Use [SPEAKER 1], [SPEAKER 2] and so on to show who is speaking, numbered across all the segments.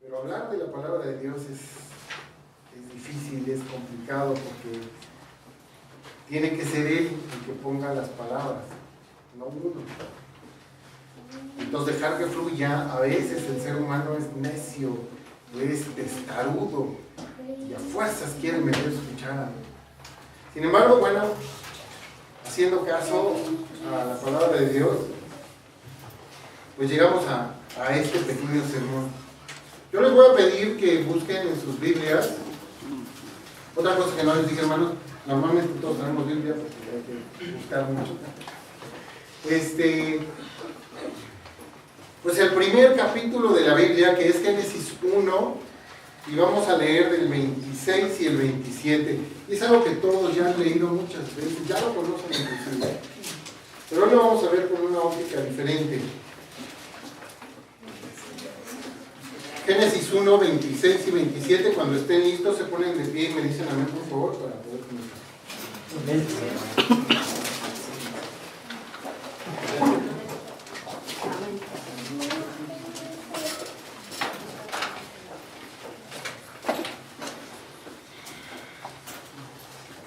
[SPEAKER 1] Pero hablar de la palabra de Dios es difícil, es complicado, porque tiene que ser Él el que ponga las palabras, no uno. Entonces dejar que fluya, a veces el ser humano es necio, es testarudo y a fuerzas quiere meter su cuchara. Sin embargo, bueno, haciendo caso a la palabra de Dios, pues llegamos a este pequeño sermón. Yo les voy a pedir que busquen en sus Biblias. Otra cosa que no les dije, hermanos, normalmente todos tenemos Biblia porque hay que buscar mucho. Pues el primer capítulo de la Biblia, que es Génesis 1, y vamos a leer del 26 y el 27. Y es algo que todos ya han leído muchas veces, ya lo conocen inclusive. Pero hoy lo vamos a ver con una óptica diferente. Génesis 1, 26 y 27, cuando estén listos se ponen de pie y me dicen amén, por favor, para poder comenzar.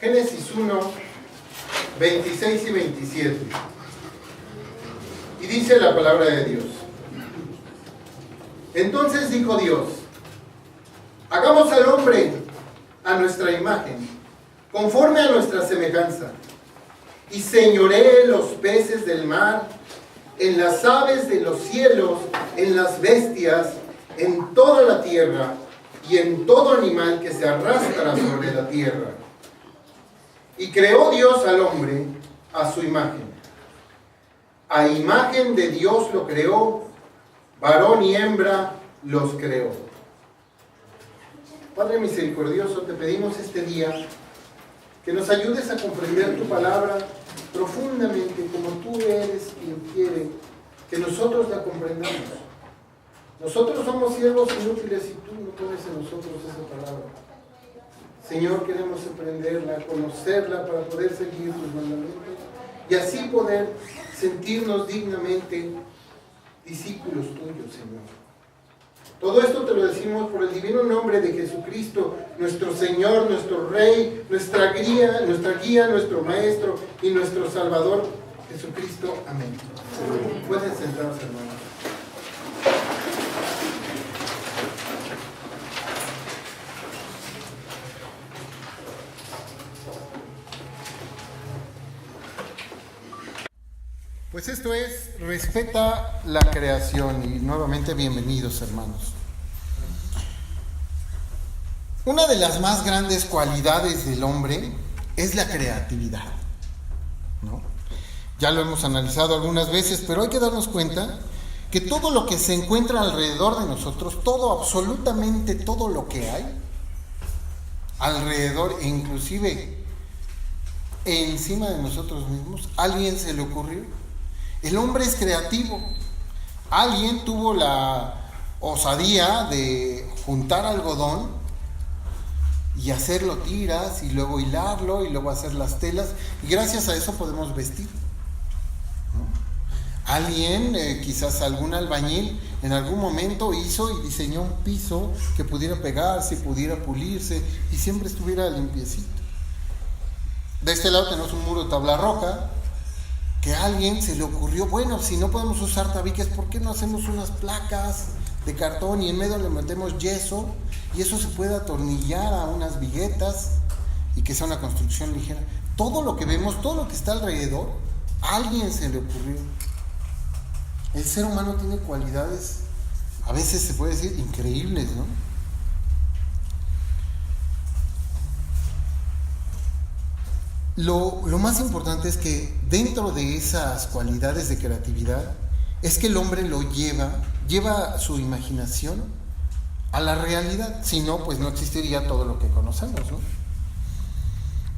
[SPEAKER 1] Génesis 1, 26 y 27. Y dice la palabra de Dios. Entonces dijo Dios: hagamos al hombre a nuestra imagen, conforme a nuestra semejanza, y señoree los peces del mar, en las aves de los cielos, en las bestias, en toda la tierra, y en todo animal que se arrastra sobre la tierra. Y creó Dios al hombre a su imagen. A imagen de Dios lo creó, varón y hembra los creó. Padre misericordioso, te pedimos este día que nos ayudes a comprender tu palabra profundamente, como tú eres quien quiere que nosotros la comprendamos. Nosotros somos siervos inútiles y tú no pones en nosotros esa palabra. Señor, queremos aprenderla, conocerla para poder seguir tus mandamientos y así poder sentirnos dignamente discípulos tuyos, Señor. Todo esto te lo decimos por el divino nombre de Jesucristo, nuestro Señor, nuestro Rey, nuestra guía, nuestro Maestro y nuestro Salvador, Jesucristo. Amén. Pueden sentarse, hermanos. Pues esto es, respeta la creación, y nuevamente bienvenidos, hermanos. Una de las más grandes cualidades del hombre es la creatividad, ¿no? Ya lo hemos analizado algunas veces, pero hay que darnos cuenta que todo lo que se encuentra alrededor de nosotros, todo, absolutamente todo lo que hay alrededor, inclusive encima de nosotros mismos, a alguien se le ocurrió. El hombre es creativo. Alguien tuvo la osadía de juntar algodón y hacerlo tiras y luego hilarlo y luego hacer las telas, y gracias a eso podemos vestir, ¿no? Alguien, quizás algún albañil, en algún momento hizo y diseñó un piso que pudiera pegarse, pudiera pulirse y siempre estuviera limpiecito. De este lado tenemos un muro de tabla roja, que a alguien se le ocurrió, bueno, si no podemos usar tabiques, ¿por qué no hacemos unas placas de cartón y en medio le metemos yeso y eso se puede atornillar a unas viguetas y que sea una construcción ligera? Todo lo que vemos, todo lo que está alrededor, a alguien se le ocurrió. El ser humano tiene cualidades, a veces se puede decir, increíbles, ¿no? Lo más importante es que dentro de esas cualidades de creatividad es que el hombre lo lleva su imaginación a la realidad. Si no, pues no existiría todo lo que conocemos, ¿no?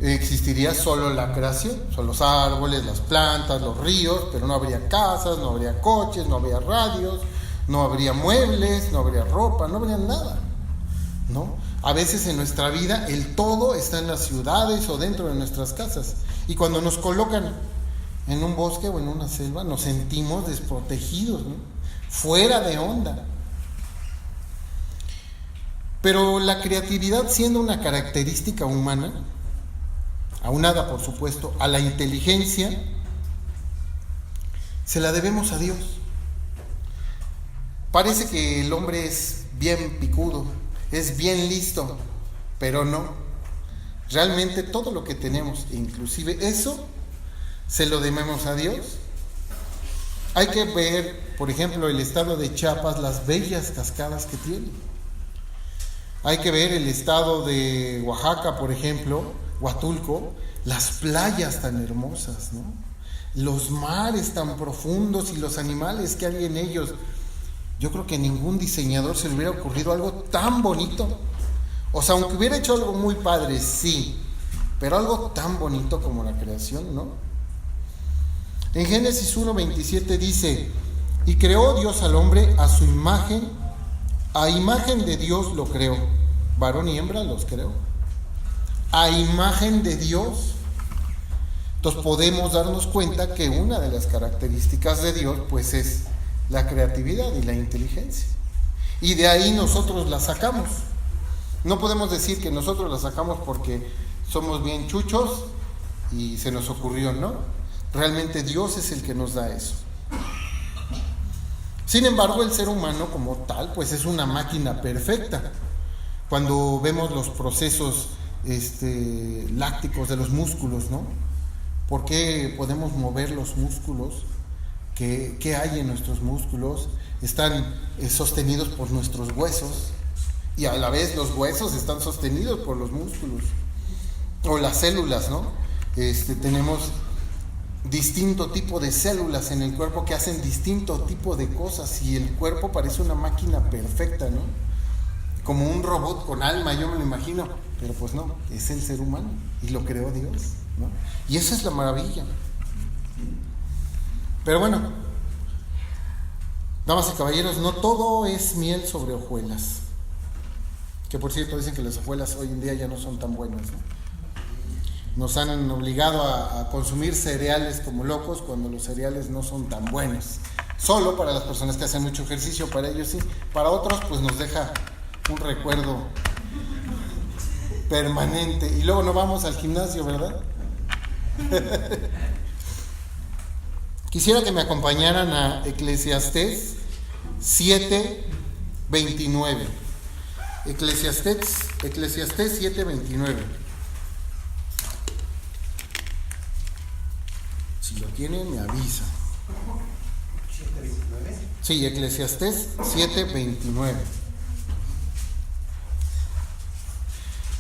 [SPEAKER 1] Existiría solo la creación, son los árboles, las plantas, los ríos, pero no habría casas, no habría coches, no habría radios, no habría muebles, no habría ropa, no habría nada, ¿no? A veces en nuestra vida el todo está en las ciudades o dentro de nuestras casas, y cuando nos colocan en un bosque o en una selva nos sentimos desprotegidos, ¿no? Fuera de onda.
[SPEAKER 2] Pero la creatividad, siendo una característica humana, aunada por supuesto a la inteligencia, se la debemos a Dios. Parece que el hombre es bien picudo, es bien listo, pero no. Realmente todo lo que tenemos, inclusive eso, se lo debemos a Dios. Hay que ver, por ejemplo, el estado de Chiapas, las bellas cascadas que tiene. Hay que ver el estado de Oaxaca, por ejemplo, Huatulco, las playas tan hermosas, ¿no? Los mares tan profundos y los animales que hay en ellos. Yo creo que a ningún diseñador se le hubiera ocurrido algo tan bonito. O sea, aunque hubiera hecho algo muy padre, sí, pero algo tan bonito como la creación, ¿no? En Génesis 1:27 dice: y creó Dios al hombre a su imagen, a imagen de Dios lo creó, varón y hembra los creó, a imagen de Dios. Entonces podemos darnos cuenta que una de las características de Dios pues es la creatividad y la inteligencia, y de ahí nosotros la sacamos. No podemos decir que nosotros la sacamos porque somos bien chuchos y se nos ocurrió, ¿no? Realmente Dios es el que nos da eso. Sin embargo, el ser humano como tal pues es una máquina perfecta. Cuando vemos los procesos lácticos de los músculos, ¿no? ¿Por qué podemos mover los músculos? ¿Qué hay en nuestros músculos? Están sostenidos por nuestros huesos, y a la vez los huesos están sostenidos por los músculos. O las células, ¿no? Tenemos distinto tipo de células en el cuerpo que hacen distinto tipo de cosas, y el cuerpo parece una máquina perfecta, ¿no? Como un robot con alma, yo me lo imagino, pero pues no, es el ser humano y lo creó Dios, ¿no? Y esa es la maravilla. Pero bueno, damas y caballeros, no todo es miel sobre hojuelas, que por cierto dicen que las hojuelas hoy en día ya no son tan buenas, ¿no? Nos han obligado a consumir cereales como locos, cuando los cereales no son tan buenos. Solo para las personas que hacen mucho ejercicio, para ellos sí. Para otros pues nos deja un recuerdo permanente. Y luego no vamos al gimnasio, ¿verdad? Quisiera que me acompañaran a Eclesiastés 7:29. Eclesiastés 7:29. Si lo tienen, me avisa.
[SPEAKER 1] ¿7:29?
[SPEAKER 2] Sí, Eclesiastés 7:29.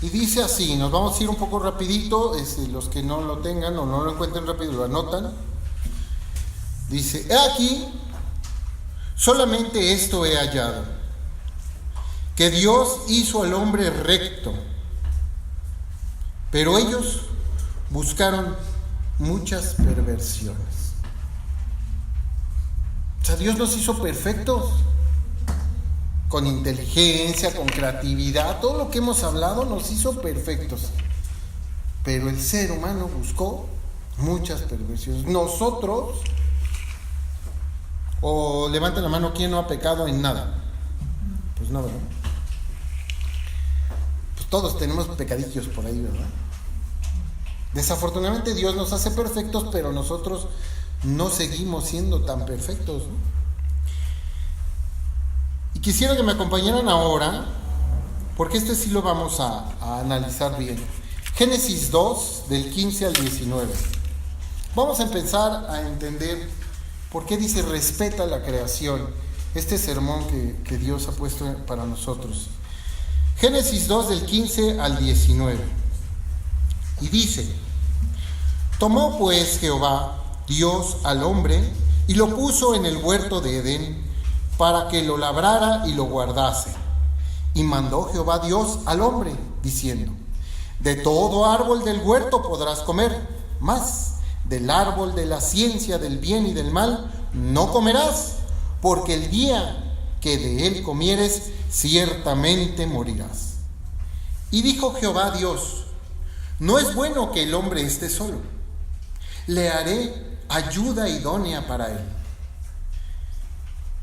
[SPEAKER 2] Y dice así, nos vamos a ir un poco rapidito, los que no lo tengan o no lo encuentren rápido lo anotan. Dice: he aquí, solamente esto he hallado, que Dios hizo al hombre recto, pero ellos buscaron muchas perversiones. O sea, Dios nos hizo perfectos, con inteligencia, con creatividad, todo lo que hemos hablado nos hizo perfectos, pero el ser humano buscó muchas perversiones. Nosotros, o levanten la mano, ¿quién no ha pecado en nada? Pues no, ¿verdad? Pues todos tenemos pecadillos por ahí, ¿verdad? Desafortunadamente Dios nos hace perfectos, pero nosotros no seguimos siendo tan perfectos, ¿no? Y quisiera que me acompañaran ahora, porque sí lo vamos a analizar bien. Génesis 2, del 15 al 19. Vamos a empezar a entender por qué dice respeta la creación, este sermón que Dios ha puesto para nosotros. Génesis 2, del 15 al 19. Y dice: tomó pues Jehová Dios al hombre y lo puso en el huerto de Edén, para que lo labrara y lo guardase. Y mandó Jehová Dios al hombre, diciendo: de todo árbol del huerto podrás comer, mas del árbol de la ciencia del bien y del mal no comerás, porque el día que de él comieres, ciertamente morirás. Y dijo Jehová Dios: no es bueno que el hombre esté solo, le haré ayuda idónea para él.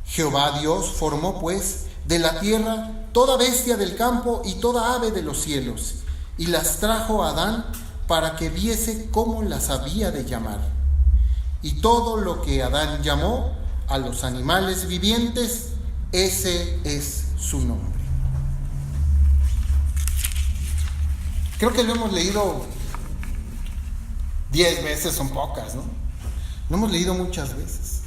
[SPEAKER 2] Jehová Dios formó pues de la tierra toda bestia del campo y toda ave de los cielos, y las trajo a Adán para que viese cómo las había de llamar. Y todo lo que Adán llamó a los animales vivientes, ese es su nombre. Creo que lo hemos leído 10 veces, son pocas, ¿no? Lo hemos leído muchas veces.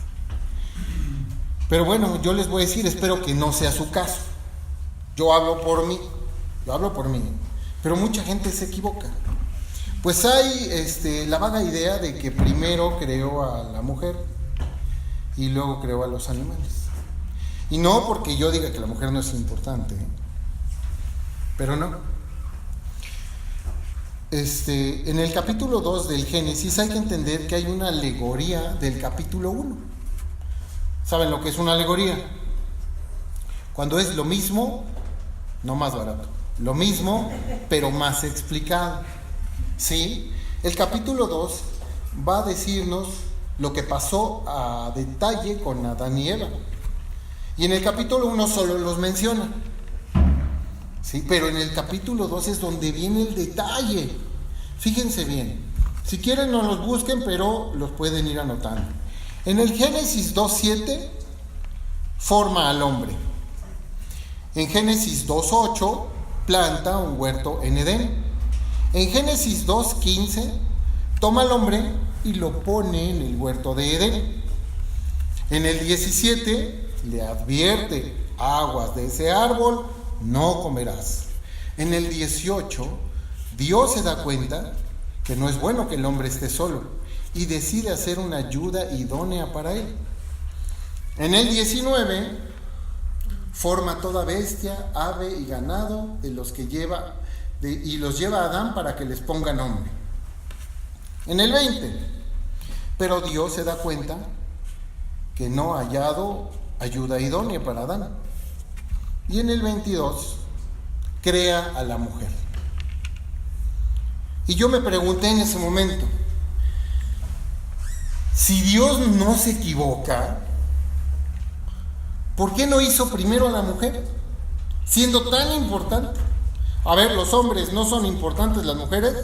[SPEAKER 2] Pero bueno, yo les voy a decir, espero que no sea su caso. Yo hablo por mí, pero mucha gente se equivoca. Pues hay la vaga idea de que primero creó a la mujer y luego creó a los animales. Y no porque yo diga que la mujer no es importante, pero no. En el capítulo 2 del Génesis hay que entender que hay una alegoría del capítulo 1. ¿Saben lo que es una alegoría? Cuando es lo mismo, no más barato. Lo mismo, pero más explicado. ¿Sí? El capítulo 2 va a decirnos lo que pasó a detalle con Adán y Eva. Y en el capítulo 1 solo los menciona. ¿Sí? Pero en el capítulo 2 es donde viene el detalle. Fíjense bien. Si quieren no los busquen, pero los pueden ir anotando. En el Génesis 2:7 forma al hombre. En Génesis 2:8 planta un huerto en Edén. En Génesis 2:15 toma al hombre y lo pone en el huerto de Edén. En el 17 le advierte: aguas de ese árbol no comerás. En el 18 Dios se da cuenta que no es bueno que el hombre esté solo y decide hacer una ayuda idónea para él. En el 19 forma toda bestia, ave y ganado de los que lleva y los lleva a Adán para que les ponga nombre. En el 20, pero Dios se da cuenta que no ha hallado ayuda idónea para Adán. Y en el 22 crea a la mujer. Y yo me pregunté en ese momento, si Dios no se equivoca, ¿por qué no hizo primero a la mujer? Siendo tan importante. A ver, los hombres no son importantes, las mujeres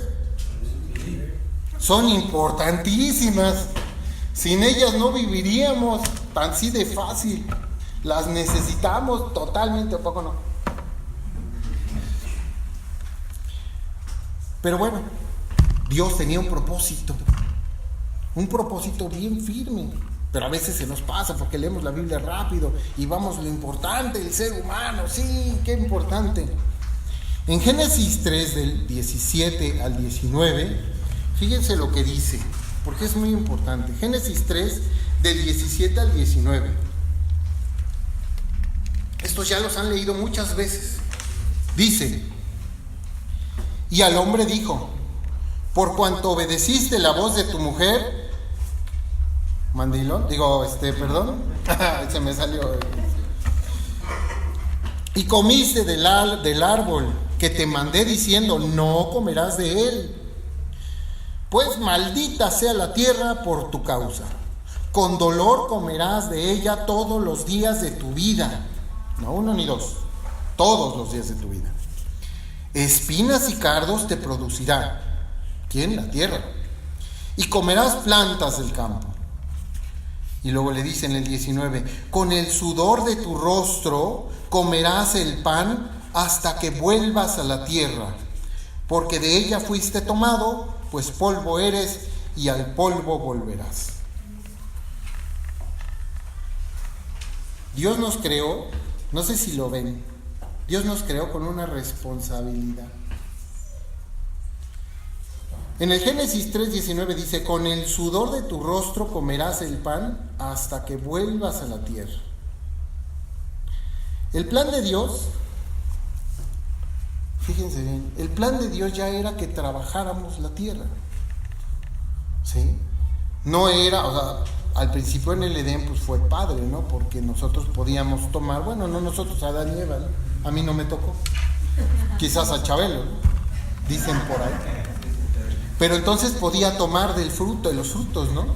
[SPEAKER 2] son importantísimas. Sin ellas no viviríamos tan así de fácil. Las necesitamos totalmente, ¿o poco no? Pero bueno, Dios tenía un propósito bien firme. Pero a veces se nos pasa porque leemos la Biblia rápido y vamos lo importante, el ser humano, sí, qué importante. En Génesis 3 del 17 al 19, fíjense lo que dice, porque es muy importante. Génesis 3 del 17 al 19. Estos ya los han leído muchas veces. Dice: y al hombre dijo: por cuanto obedeciste la voz de tu mujer, mandilón, perdón, se me salió. Y comiste del árbol que te mandé diciendo: no comerás de él. Pues maldita sea la tierra por tu causa. Con dolor comerás de ella todos los días de tu vida. No uno ni dos, todos los días de tu vida. Espinas y cardos te producirá. ¿Quién? La tierra. Y comerás plantas del campo. Y luego le dice en el 19: con el sudor de tu rostro comerás el pan hasta que vuelvas a la tierra, porque de ella fuiste tomado, pues polvo eres y al polvo volverás. Dios nos creó, no sé si lo ven, Dios nos creó con una responsabilidad. En el Génesis 3:19 dice: con el sudor de tu rostro comerás el pan hasta que vuelvas a la tierra. El plan de Dios, fíjense bien, el plan de Dios ya era que trabajáramos la tierra. ¿Sí? No era, al principio en el Edén pues fue padre, ¿no? Porque nosotros podíamos tomar, bueno, no nosotros, Adán y Eva, ¿no? A mí no me tocó. Quizás a Chabelo, ¿no? Dicen por ahí. Pero entonces podía tomar del fruto, de los frutos, ¿no?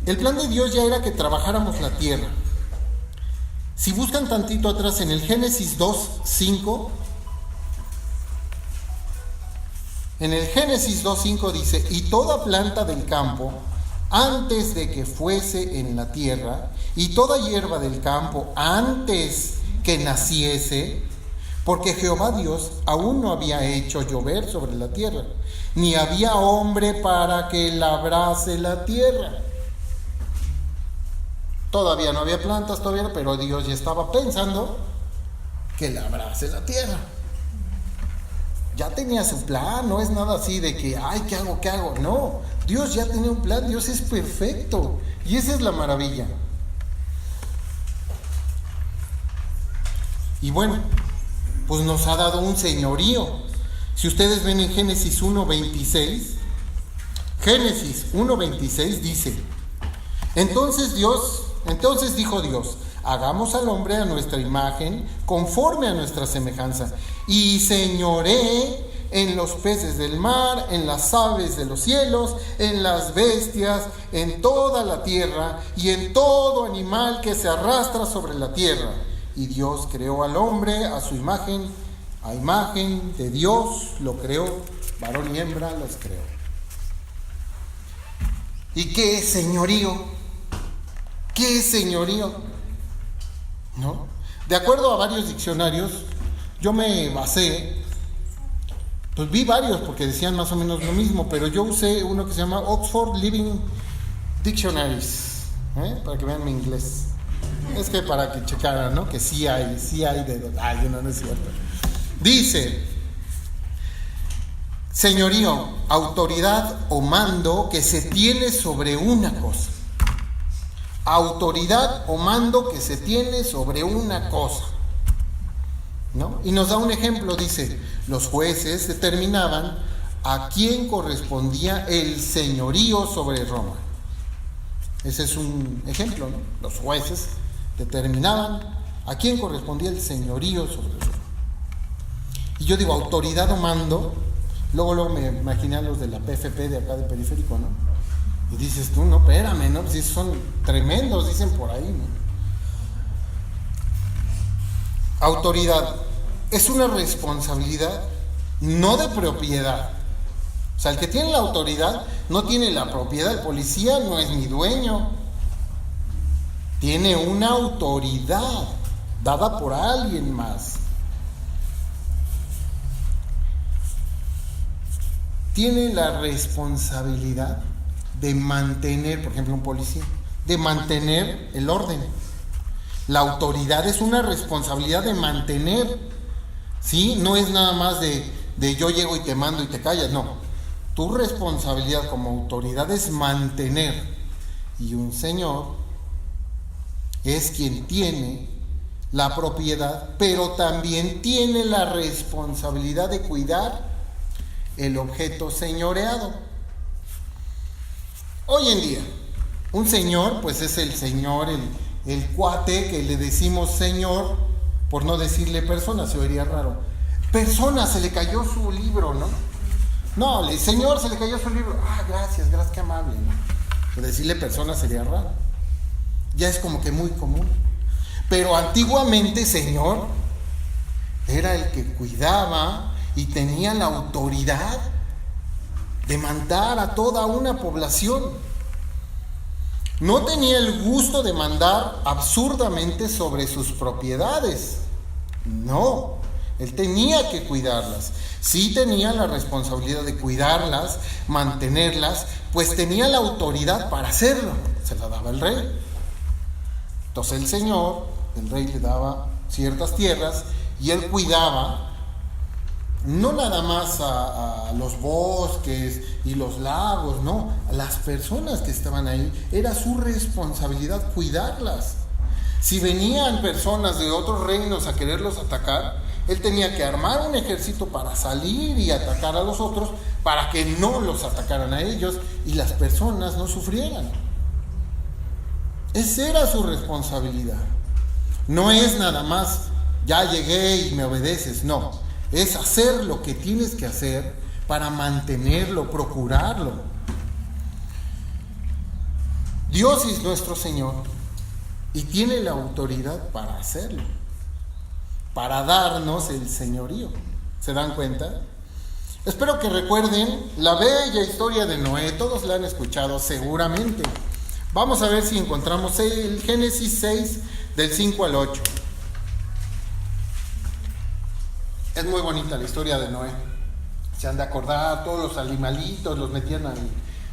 [SPEAKER 2] El plan de Dios ya era que trabajáramos la tierra. Si buscan tantito atrás en el Génesis 2:5, en el Génesis 2:5 dice: y toda planta del campo, antes de que fuese en la tierra, y toda hierba del campo, antes que naciese, porque Jehová Dios aún no había hecho llover sobre la tierra, ni había hombre para que labrase la tierra. Todavía no había plantas, pero Dios ya estaba pensando que labrase la tierra. Ya tenía su plan, no es nada así de que, ay, ¿qué hago? No, Dios ya tenía un plan, Dios es perfecto. Y esa es la maravilla. Y bueno, pues nos ha dado un señorío. Si ustedes ven en Génesis 1:26, Génesis 1:26 dice: Entonces dijo Dios: hagamos al hombre a nuestra imagen, conforme a nuestra semejanza, y señoree en los peces del mar, en las aves de los cielos, en las bestias, en toda la tierra, y en todo animal que se arrastra sobre la tierra. Y Dios creó al hombre a su imagen, a imagen de Dios lo creó, varón y hembra los creó. ¿Y qué es señorío? ¿Qué es señorío? ¿No? De acuerdo a varios diccionarios, yo me basé, pues vi varios porque decían más o menos lo mismo, pero yo usé uno que se llama Oxford Living Dictionaries, para que vean mi inglés. Es que para que checaran, ¿no? Que sí hay de... Ay, no es cierto. Dice: señorío, autoridad o mando que se tiene sobre una cosa. Autoridad o mando que se tiene sobre una cosa, ¿no? Y nos da un ejemplo, dice: los jueces determinaban a quién correspondía el señorío sobre Roma. Ese es un ejemplo, ¿no? Los jueces determinaban a quién correspondía el señorío sobre Roma. Y yo digo, autoridad o mando, luego me imaginé a los de la PFP de acá de Periférico, ¿no? Y dices tú, no, espérame, ¿no? Si son tremendos, dicen por ahí, ¿no? Autoridad es una responsabilidad no de propiedad. O sea, el que tiene la autoridad no tiene la propiedad. El policía no es ni dueño. Tiene una autoridad dada por alguien más. Tiene la responsabilidad de mantener, por ejemplo, un policía, de mantener el orden. La autoridad es una responsabilidad de mantener, ¿sí? No es nada más de yo llego y te mando y te callas, no. Tu responsabilidad como autoridad es mantener. Y un señor es quien tiene la propiedad, pero también tiene la responsabilidad de cuidar el objeto señoreado. Hoy en día, un señor, pues es el señor, el cuate que le decimos señor, por no decirle persona, se oiría raro. Persona, se le cayó su libro, ¿no? No, señor, se le cayó su libro. Ah, gracias, qué amable, ¿no? Pero decirle persona sería raro. Ya es como que muy común. Pero antiguamente, señor, era el que cuidaba y tenía la autoridad de mandar a toda una población. No tenía el gusto de mandar absurdamente sobre sus propiedades. No, él tenía que cuidarlas. Sí tenía la responsabilidad de cuidarlas, mantenerlas, pues tenía la autoridad para hacerlo. Se la daba el rey. Entonces el rey le daba ciertas tierras y él cuidaba no nada más a los bosques y los lagos, no, a las personas que estaban ahí. Era su responsabilidad cuidarlas. Si venían personas de otros reinos a quererlos atacar, él tenía que armar un ejército para salir y atacar a los otros, para que no los atacaran a ellos y las personas no sufrieran. Esa era su responsabilidad. No es nada más, ya llegué y me obedeces, no. Es hacer lo que tienes que hacer para mantenerlo, procurarlo. Dios es nuestro Señor y tiene la autoridad para hacerlo, para darnos el señorío. ¿Se dan cuenta? Espero que recuerden la bella historia de Noé. Todos la han escuchado seguramente. Vamos a ver si encontramos el Génesis 6 del 5 al 8. Es muy bonita la historia de Noé. Se han de acordar, todos los animalitos los metían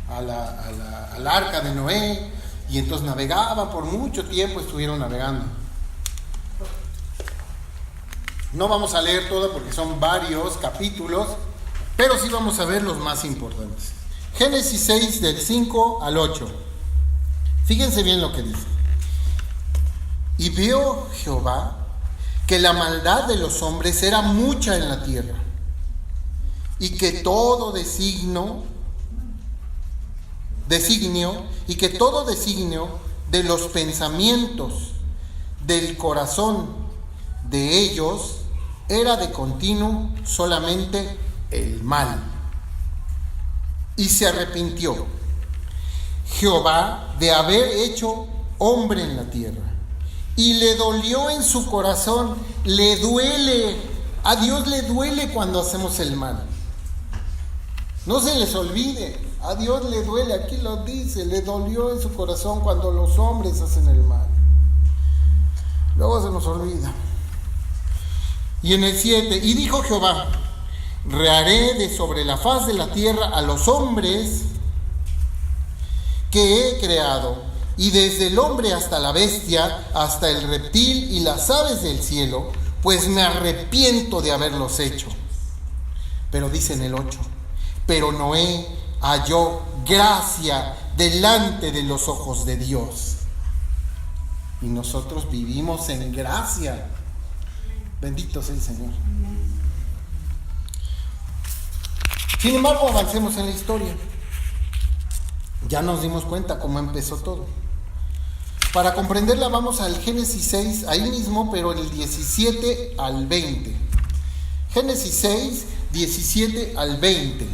[SPEAKER 2] al arca de Noé, y entonces navegaban por mucho tiempo, estuvieron navegando. No vamos a leer todo porque son varios capítulos, pero sí vamos a ver los más importantes. Génesis 6 del 5 al 8. Fíjense bien lo que dice. Y vio Jehová que la maldad de los hombres era mucha en la tierra, y que todo designio de los pensamientos del corazón de ellos era de continuo solamente el mal. Y se arrepintió Jehová de haber hecho hombre en la tierra, y le dolió en su corazón. Le duele, a Dios le duele cuando hacemos el mal. No se les olvide, a Dios le duele, aquí lo dice, le dolió en su corazón cuando los hombres hacen el mal. Luego se nos olvida. Y en el 7, y dijo Jehová: rearé de sobre la faz de la tierra a los hombres que he creado, y desde el hombre hasta la bestia, hasta el reptil y las aves del cielo, pues me arrepiento de haberlos hecho. Pero dice en el 8, pero Noé halló gracia delante de los ojos de Dios. Y nosotros vivimos en gracia. Bendito sea el Señor. Sin embargo, avancemos en la historia. Ya nos dimos cuenta cómo empezó todo. Para comprenderla vamos al Génesis 6, ahí mismo, pero en el 17 al 20. Génesis 6, 17 al 20.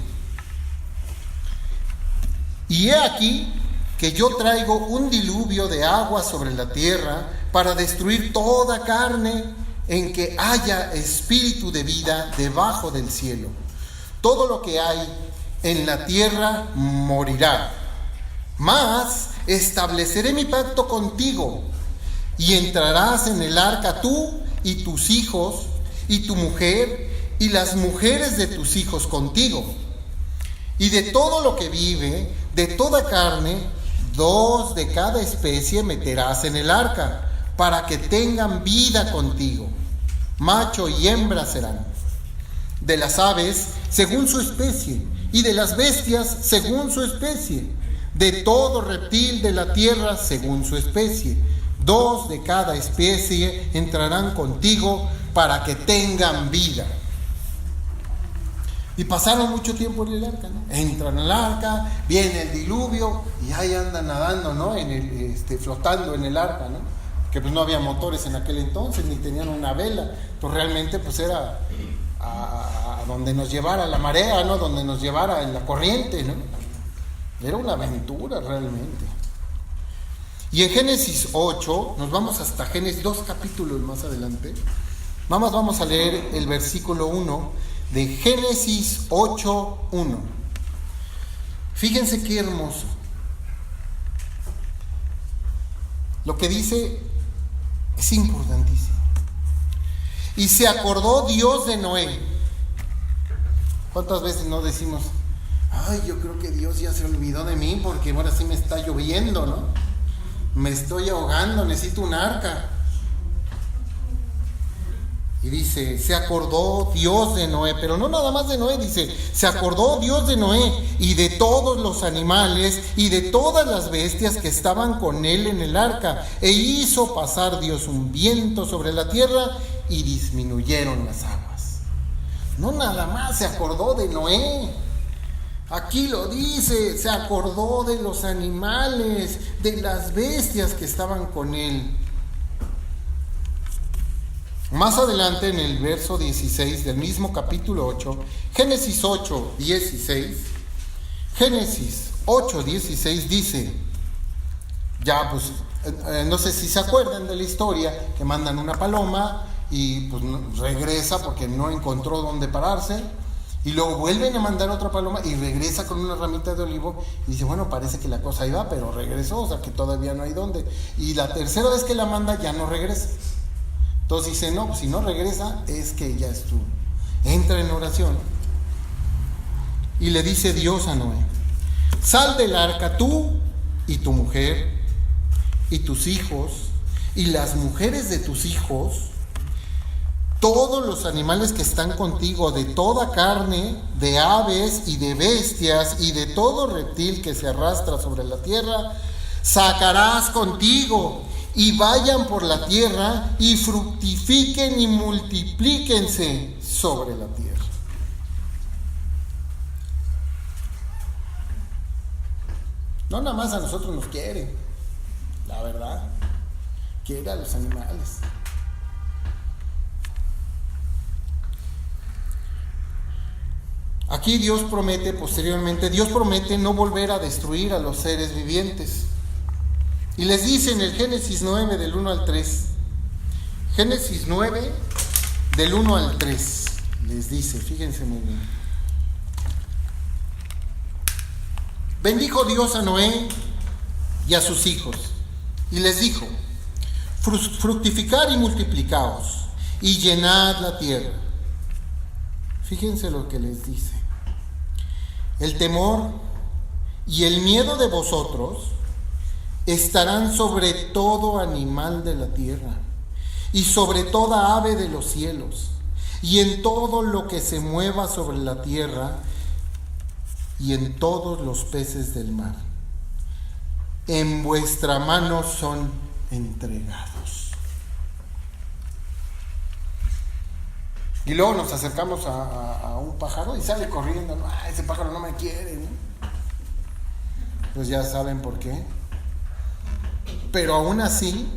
[SPEAKER 2] Y he aquí que yo traigo un diluvio de agua sobre la tierra para destruir toda carne en que haya espíritu de vida debajo del cielo. Todo lo que hay en la tierra morirá. Mas estableceré mi pacto contigo, y entrarás en el arca tú y tus hijos y tu mujer y las mujeres de tus hijos contigo. Y de todo lo que vive, de toda carne, 2 de cada especie meterás en el arca, para que tengan vida contigo. Macho y hembra serán. De las aves, según su especie, y de las bestias, según su especie. De todo reptil de la tierra, según su especie. 2 de cada especie entrarán contigo, para que tengan vida. Y pasaron mucho tiempo en el arca, ¿no? Entran al arca, viene el diluvio, y ahí andan nadando, ¿no? Flotando en el arca, ¿no? Que pues no había motores en aquel entonces, ni tenían una vela. Pues realmente pues era a donde nos llevara la marea, ¿no? Donde nos llevara en la corriente, ¿no? Era una aventura realmente. Y en Génesis 8, nos vamos hasta Génesis, 2 capítulos más adelante. Vamos a leer el versículo 1 de Génesis 8:1. Fíjense qué hermoso. Lo que dice es importantísimo. Y se acordó Dios de Noé. ¿Cuántas veces no decimos: ay, yo creo que Dios ya se olvidó de mí porque ahora sí me está lloviendo, ¿no? Me estoy ahogando, necesito un arca? Y dice, se acordó Dios de Noé, pero no nada más de Noé, dice, se acordó Dios de Noé y de todos los animales y de todas las bestias que estaban con él en el arca, e hizo pasar Dios un viento sobre la tierra y disminuyeron las aguas. No nada más se acordó de Noé, aquí lo dice, se acordó de los animales, de las bestias que estaban con él. Más adelante en el verso 16 del mismo capítulo 8, Génesis 8:16, Génesis 8:16 dice, ya pues no sé si se acuerdan de la historia, que mandan una paloma y pues regresa porque no encontró dónde pararse, y luego vuelven a mandar otra paloma y regresa con una ramita de olivo y dice, bueno, parece que la cosa ahí va, pero regresó, o sea que todavía no hay dónde. Y la tercera vez que la manda ya no regresa. Entonces dice, no, pues si no regresa es que ya estuvo. Entra en oración y le dice Dios a Noé: sal del arca tú y tu mujer y tus hijos y las mujeres de tus hijos, todos los animales que están contigo, de toda carne, de aves y de bestias y de todo reptil que se arrastra sobre la tierra, sacarás contigo, y vayan por la tierra y fructifiquen y multiplíquense sobre la tierra. No nada más a nosotros nos quiere, la verdad, quiere a los animales. Aquí Dios promete, posteriormente, Dios promete no volver a destruir a los seres vivientes. Y les dice en el Génesis 9 del 1 al 3, Génesis 9 del 1 al 3, les dice, fíjense muy bien. Bendijo Dios a Noé y a sus hijos, y les dijo: fructificad y multiplicaos, y llenad la tierra. Fíjense lo que les dice: el temor y el miedo de vosotros estarán sobre todo animal de la tierra, y sobre toda ave de los cielos, y en todo lo que se mueva sobre la tierra, y en todos los peces del mar. En vuestra mano son entregados. Y luego nos acercamos a un pájaro y sale corriendo. Ese pájaro no me quiere, ¿no? Pues ya saben por qué. Pero aún así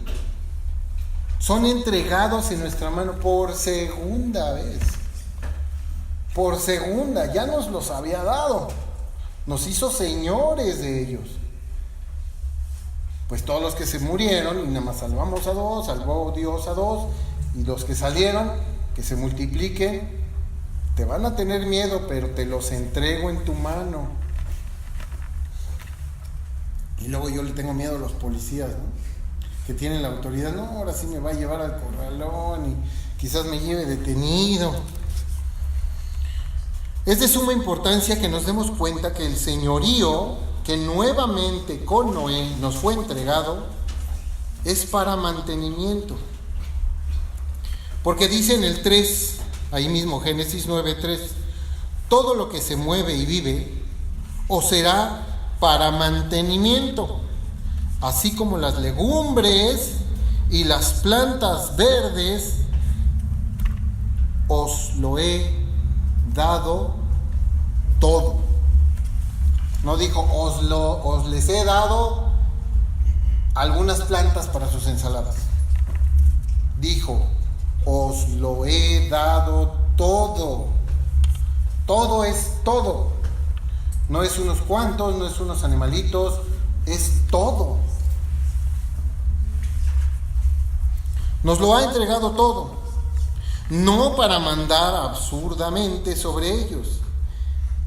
[SPEAKER 2] son entregados en nuestra mano por segunda vez. Por segunda, ya nos los había dado. Nos hizo señores de ellos. Pues todos los que se murieron, y nada más salvamos a dos, salvó Dios a dos, y los que salieron, que se multipliquen, te van a tener miedo, pero te los entrego en tu mano. Y luego yo le tengo miedo a los policías, ¿no? Que tienen la autoridad. No, ahora sí me va a llevar al corralón y quizás me lleve detenido. Es de suma importancia que nos demos cuenta que el señorío que nuevamente con Noé nos fue entregado es para mantenimiento. Porque dice en el 3, ahí mismo, Génesis 9:3, todo lo que se mueve y vive os será para mantenimiento, así como las legumbres y las plantas verdes, os lo he dado todo. No dijo os les he dado algunas plantas para sus ensaladas. Dijo os lo he dado todo. Todo es todo. No es unos cuantos, no es unos animalitos, es todo. Nos lo ha entregado todo. No para mandar absurdamente sobre ellos.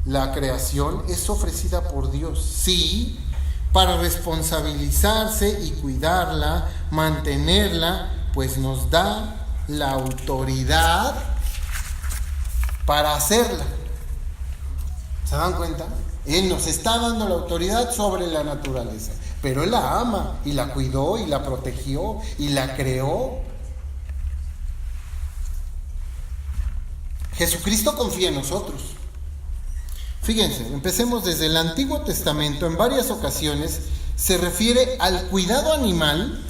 [SPEAKER 2] La creación es ofrecida por Dios, sí, para responsabilizarse y cuidarla, mantenerla, pues nos da la autoridad para hacerla. ¿Se dan cuenta? Él nos está dando la autoridad sobre la naturaleza, pero Él la ama y la cuidó y la protegió y la creó. Jesucristo confía en nosotros. Fíjense, empecemos desde el Antiguo Testamento. En varias ocasiones se refiere al cuidado animal,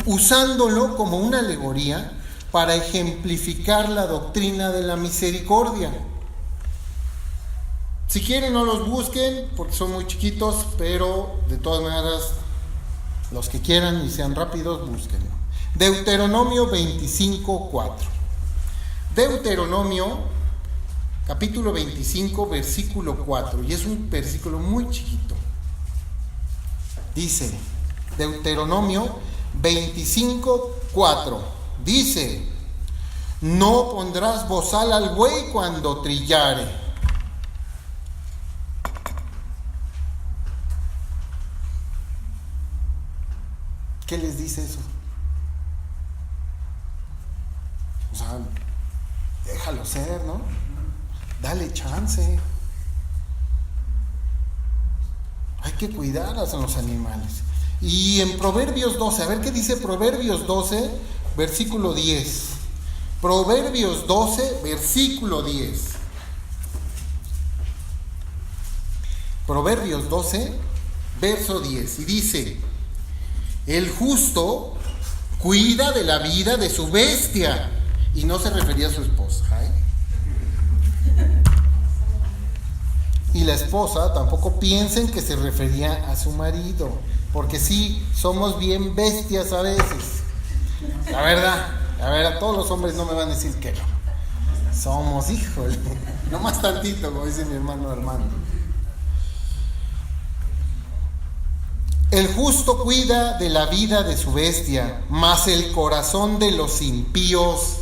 [SPEAKER 2] usándolo como una alegoría para ejemplificar la doctrina de la misericordia. Si quieren, no los busquen porque son muy chiquitos, pero de todas maneras, los que quieran y sean rápidos, búsquenlo. Deuteronomio 25:4. Deuteronomio capítulo 25, versículo 4, y es un versículo muy chiquito. Dice: Deuteronomio 25:4. Dice: no pondrás bozal al buey cuando trillare. ¿Qué les dice eso? O sea, déjalo ser, ¿no? Dale chance. Hay que cuidar a los animales. Y en Proverbios 12, a ver qué dice Proverbios 12, versículo 10. Proverbios 12, versículo 10. Proverbios 12, verso 10. Y dice: el justo cuida de la vida de su bestia. Y no se refería a su esposa, ¿eh? Y la esposa tampoco piensen que se refería a su marido, porque sí, somos bien bestias a veces. La verdad, todos los hombres no me van a decir que no. Somos, híjole, no más tantito, como dice mi hermano Armando. El justo cuida de la vida de su bestia, mas el corazón de los impíos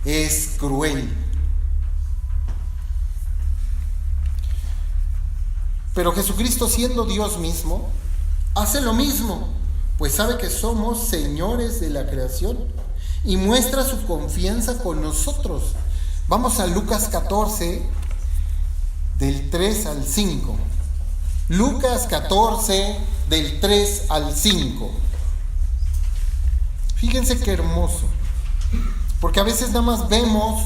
[SPEAKER 2] es cruel. Pero Jesucristo, siendo Dios mismo, hace lo mismo, pues sabe que somos señores de la creación y muestra su confianza con nosotros. Vamos a Lucas 14, del 3 al 5. Lucas 14, del 3 al 5. Fíjense qué hermoso, porque a veces nada más vemos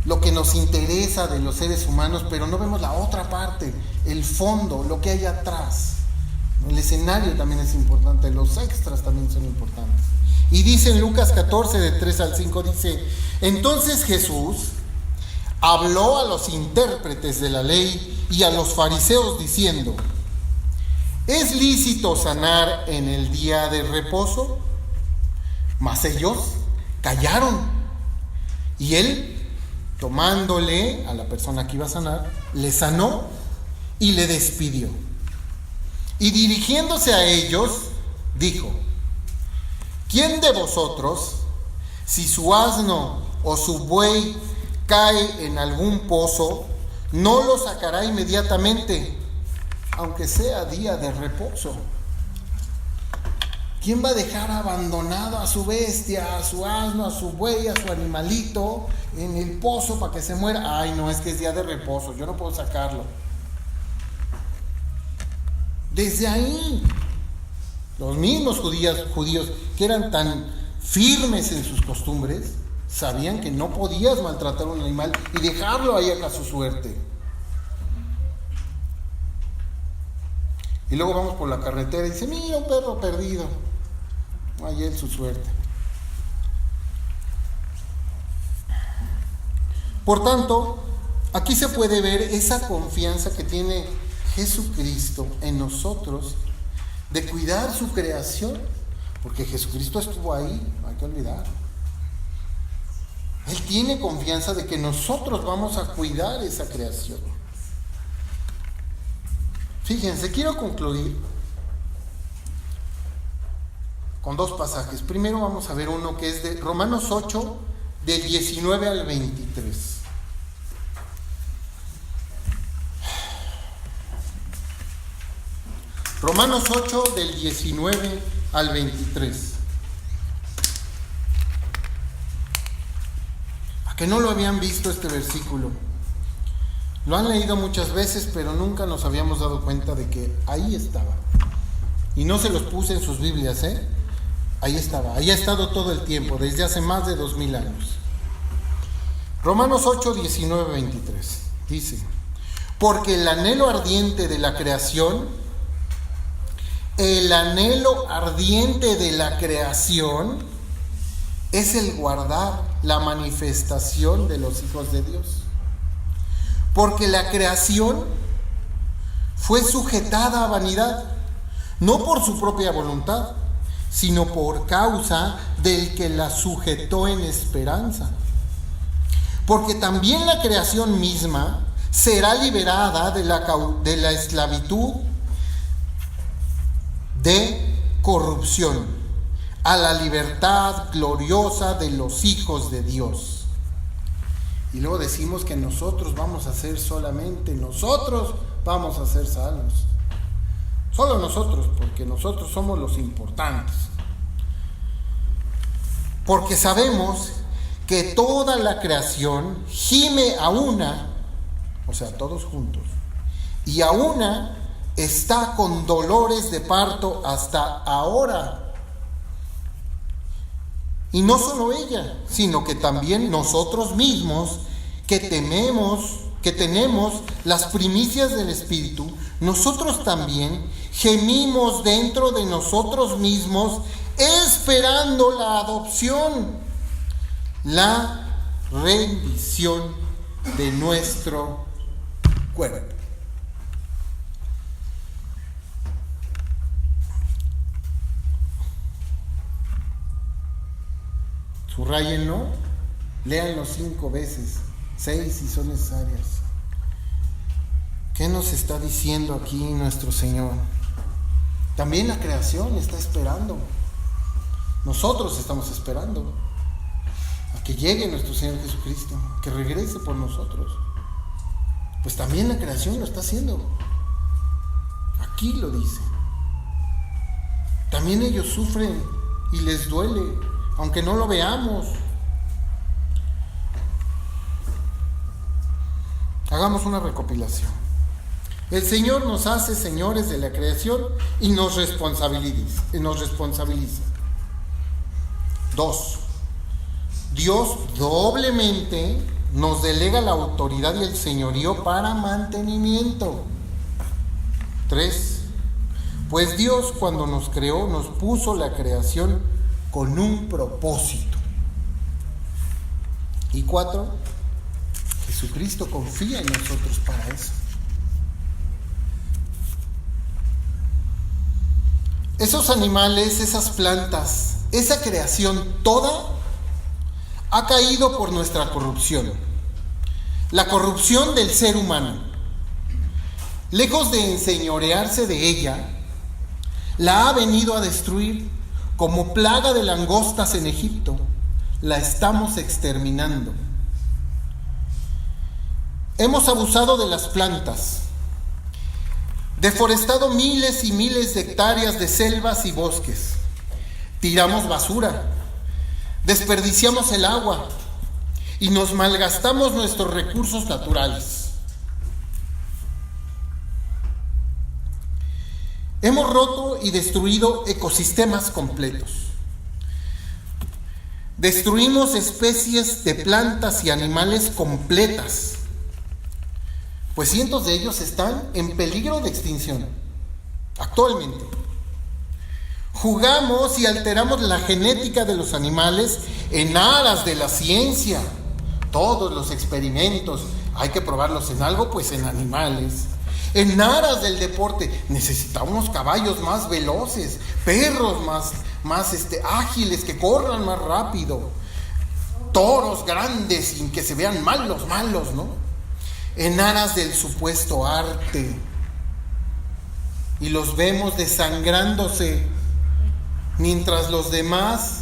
[SPEAKER 2] lo que nos interesa de los seres humanos, pero no vemos la otra parte, el fondo, lo que hay atrás. El escenario también es importante, los extras también son importantes. Y dice en Lucas 14, de 3 al 5, dice: entonces Jesús habló a los intérpretes de la ley y a los fariseos diciendo: ¿es lícito sanar en el día de reposo? Mas ellos callaron. Y él, tomándole a la persona que iba a sanar, le sanó y le despidió. Y dirigiéndose a ellos, dijo: ¿quién de vosotros, si su asno o su buey cae en algún pozo, no lo sacará inmediatamente, aunque sea día de reposo? ¿Quién va a dejar abandonado a su bestia, a su asno, a su buey, a su animalito en el pozo para que se muera? Ay, no, es que es día de reposo, yo no puedo sacarlo. Desde ahí, los mismos judíos que eran tan firmes en sus costumbres, sabían que no podías maltratar a un animal y dejarlo ahí a su suerte. Y luego vamos por la carretera y dice: mira, un perro perdido. Ahí él su suerte. Por tanto, aquí se puede ver esa confianza que tiene Jesucristo en nosotros de cuidar su creación, porque Jesucristo estuvo ahí, no hay que olvidarlo. Él tiene confianza de que nosotros vamos a cuidar esa creación. Fíjense, quiero concluir con dos pasajes. Primero vamos a ver uno que es de Romanos 8, del 19 al 23. Romanos 8, del 19 al 23. ¿A que no lo habían visto este versículo? Lo han leído muchas veces, pero nunca nos habíamos dado cuenta de que ahí estaba. Y no se los puse en sus Biblias, ¿eh? Ahí estaba, ahí ha estado todo el tiempo, desde hace más de 2000 años. Romanos 8, 19, 23. Dice: porque el anhelo ardiente de la creación, es el guardar la manifestación de los hijos de Dios. Porque la creación fue sujetada a vanidad, no por su propia voluntad, sino por causa del que la sujetó en esperanza. Porque también la creación misma será liberada de la esclavitud de corrupción a la libertad gloriosa de los hijos de Dios. Y luego decimos que nosotros vamos a ser solamente, nosotros vamos a ser salvos. Solo nosotros, porque nosotros somos los importantes. Porque sabemos que toda la creación gime a una, o sea, todos juntos, y a una está con dolores de parto hasta ahora. Y no solo ella, sino que también nosotros mismos, que tenemos las primicias del Espíritu, nosotros también gemimos dentro de nosotros mismos, esperando la adopción, la rendición de nuestro cuerpo. Subrayenlo, léanlo 5 veces, 6 si son necesarias. ¿Qué nos está diciendo aquí nuestro Señor? También la creación está esperando. Nosotros estamos esperando a que llegue nuestro Señor Jesucristo, que regrese por nosotros. Pues también la creación lo está haciendo. Aquí lo dice. También ellos sufren y les duele, aunque no lo veamos. Hagamos una recopilación. El Señor nos hace señores de la creación y nos responsabiliza. 2. Dios doblemente nos delega la autoridad y el señorío para mantenimiento. 3. Pues Dios, cuando nos creó, nos puso la creación con un propósito. Y 4, Jesucristo confía en nosotros para eso. Esos animales, esas plantas, esa creación toda ha caído por nuestra corrupción. La corrupción del ser humano. Lejos de enseñorearse de ella, la ha venido a destruir. Como plaga de langostas en Egipto, la estamos exterminando. Hemos abusado de las plantas, deforestado miles y miles de hectáreas de selvas y bosques. Tiramos basura, desperdiciamos el agua y nos malgastamos nuestros recursos naturales. Hemos roto y destruido ecosistemas completos. Destruimos especies de plantas y animales completas, pues cientos de ellos están en peligro de extinción actualmente. Jugamos y alteramos la genética de los animales en aras de la ciencia. Todos los experimentos hay que probarlos en algo, pues en animales. En aras del deporte necesitamos caballos más veloces, perros más ágiles, que corran más rápido, toros grandes sin que se vean malos, ¿no? En aras del supuesto arte. Y los vemos desangrándose, mientras los demás,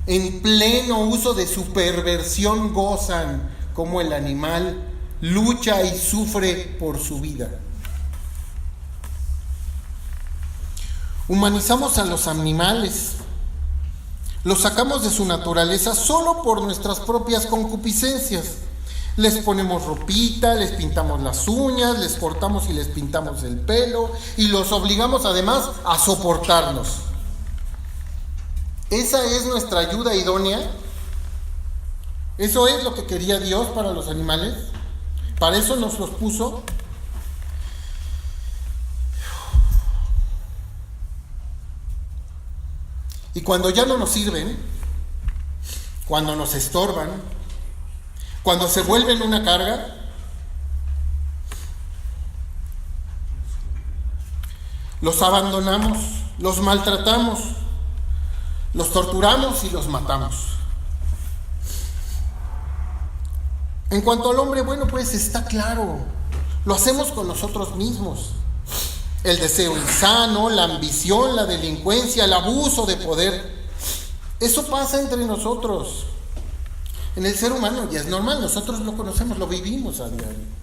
[SPEAKER 2] en pleno uso de su perversión, gozan como el animal lucha y sufre por su vida. Humanizamos a los animales, los sacamos de su naturaleza solo por nuestras propias concupiscencias. Les ponemos ropita, les pintamos las uñas, les cortamos y les pintamos el pelo y los obligamos además a soportarnos. ¿Esa es nuestra ayuda idónea? ¿Eso es lo que quería Dios para los animales? ¿Para eso nos los puso? Y cuando ya no nos sirven, cuando nos estorban, cuando se vuelven una carga, los abandonamos, los maltratamos, los torturamos y los matamos. En cuanto al hombre, bueno, pues está claro, lo hacemos con nosotros mismos. el deseo insano, la ambición, la delincuencia, el abuso de poder. Eso pasa entre nosotros. En el ser humano ya es normal, nosotros lo conocemos, lo vivimos a diario.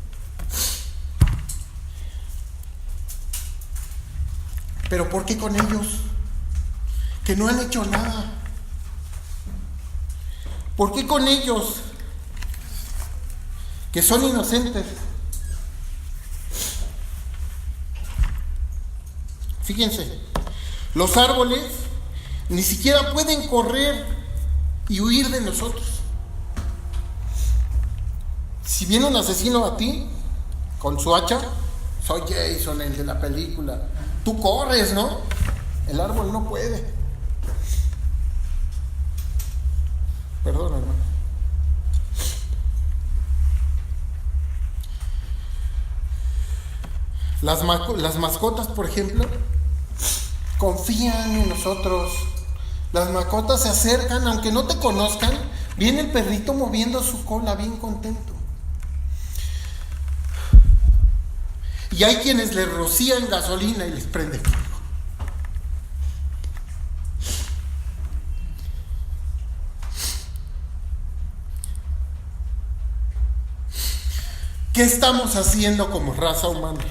[SPEAKER 2] Pero ¿por qué con ellos? Que no han hecho nada. ¿Por qué con ellos? Que son inocentes. Fíjense, los árboles ni siquiera pueden correr y huir de nosotros. Si viene un asesino a ti con su hacha, soy Jason, el de la película, tú corres, ¿no? El árbol no puede. Perdón, hermano. Las mascotas, por ejemplo, confían en nosotros. Las mascotas se acercan, aunque no te conozcan. Viene el perrito moviendo su cola bien contento. Y hay quienes le rocían gasolina y les prende fuego. ¿Qué estamos haciendo como raza humana?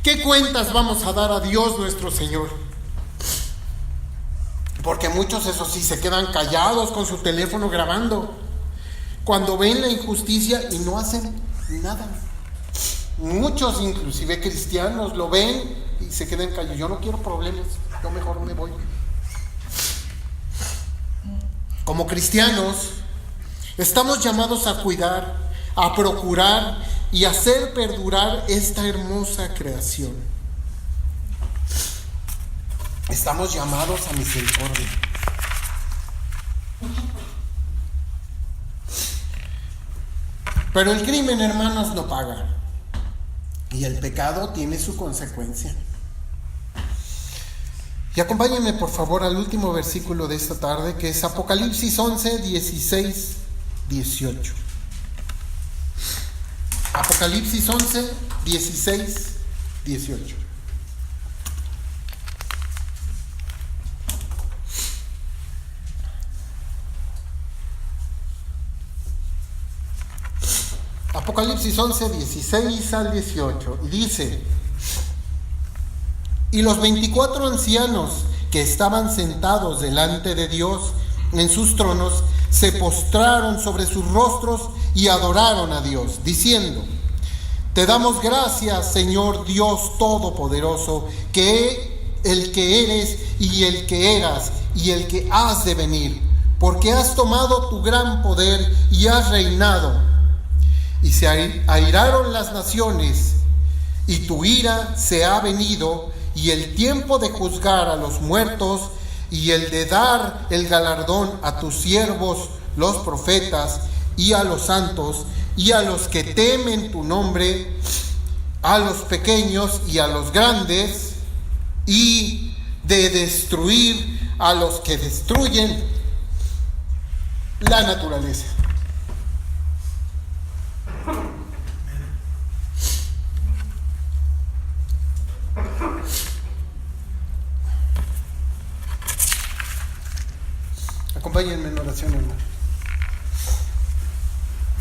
[SPEAKER 2] ¿Qué cuentas vamos a dar a Dios nuestro Señor? Porque muchos, eso sí, se quedan callados con su teléfono grabando cuando ven la injusticia y no hacen nada. Muchos, inclusive cristianos, lo ven y se quedan callados. Yo no quiero problemas, yo mejor me voy. Como cristianos, estamos llamados a cuidar, a procurar y hacer perdurar esta hermosa creación. Estamos llamados a misericordia. Pero el crimen, hermanos, no paga. Y el pecado tiene su consecuencia. Y acompáñenme, por favor, al último versículo de esta tarde, que es Apocalipsis 11, 16, 18. Apocalipsis 11, 16, 18. Apocalipsis 11, 16 al 18. Y dice: y los 24 ancianos que estaban sentados delante de Dios en sus tronos se postraron sobre sus rostros y adoraron a Dios, diciendo: te damos gracias, Señor Dios Todopoderoso, que el que eres y el que eras y el que has de venir, porque has tomado tu gran poder y has reinado. Y se airaron las naciones, y tu ira se ha venido, y el tiempo de juzgar a los muertos y el de dar el galardón a tus siervos, los profetas, y a los santos, y a los que temen tu nombre, a los pequeños y a los grandes, y de destruir a los que destruyen la naturaleza. Acompáñenme en oración, hermano.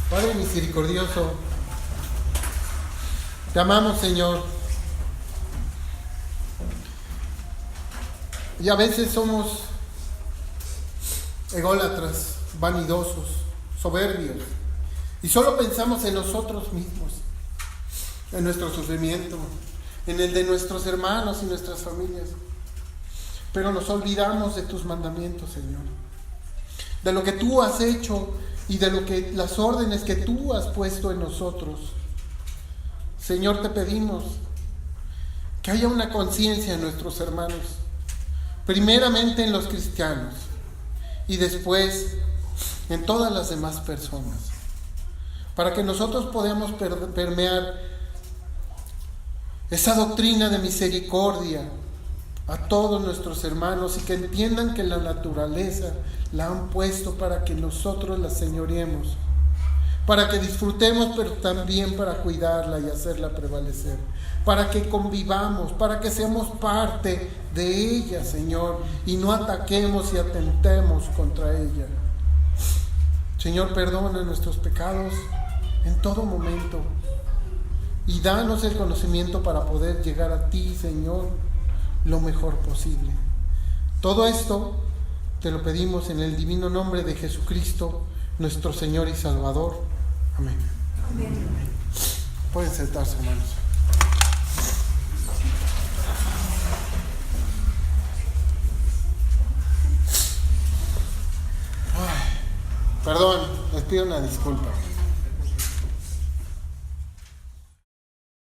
[SPEAKER 2] Padre misericordioso, te amamos, Señor. Y a veces somos ególatras, vanidosos, soberbios, y solo pensamos en nosotros mismos, en nuestro sufrimiento, en el de nuestros hermanos y nuestras familias. Pero nos olvidamos de tus mandamientos, Señor, de lo que tú has hecho y de lo que las órdenes que tú has puesto en nosotros. Señor, te pedimos que haya una conciencia en nuestros hermanos, primeramente en los cristianos y después en todas las demás personas, para que nosotros podamos permear esa doctrina de misericordia a todos nuestros hermanos, y que entiendan que la naturaleza la han puesto para que nosotros la señoreemos, para que disfrutemos, pero también para cuidarla y hacerla prevalecer, para que convivamos, para que seamos parte de ella, Señor, y no ataquemos y atentemos contra ella. Señor, perdona nuestros pecados en todo momento y danos el conocimiento para poder llegar a ti, Señor, lo mejor posible. Todo esto te lo pedimos en el divino nombre de Jesucristo, nuestro Señor y Salvador. Amén. Amén. Pueden sentarse, hermanos. Perdón, les pido una disculpa.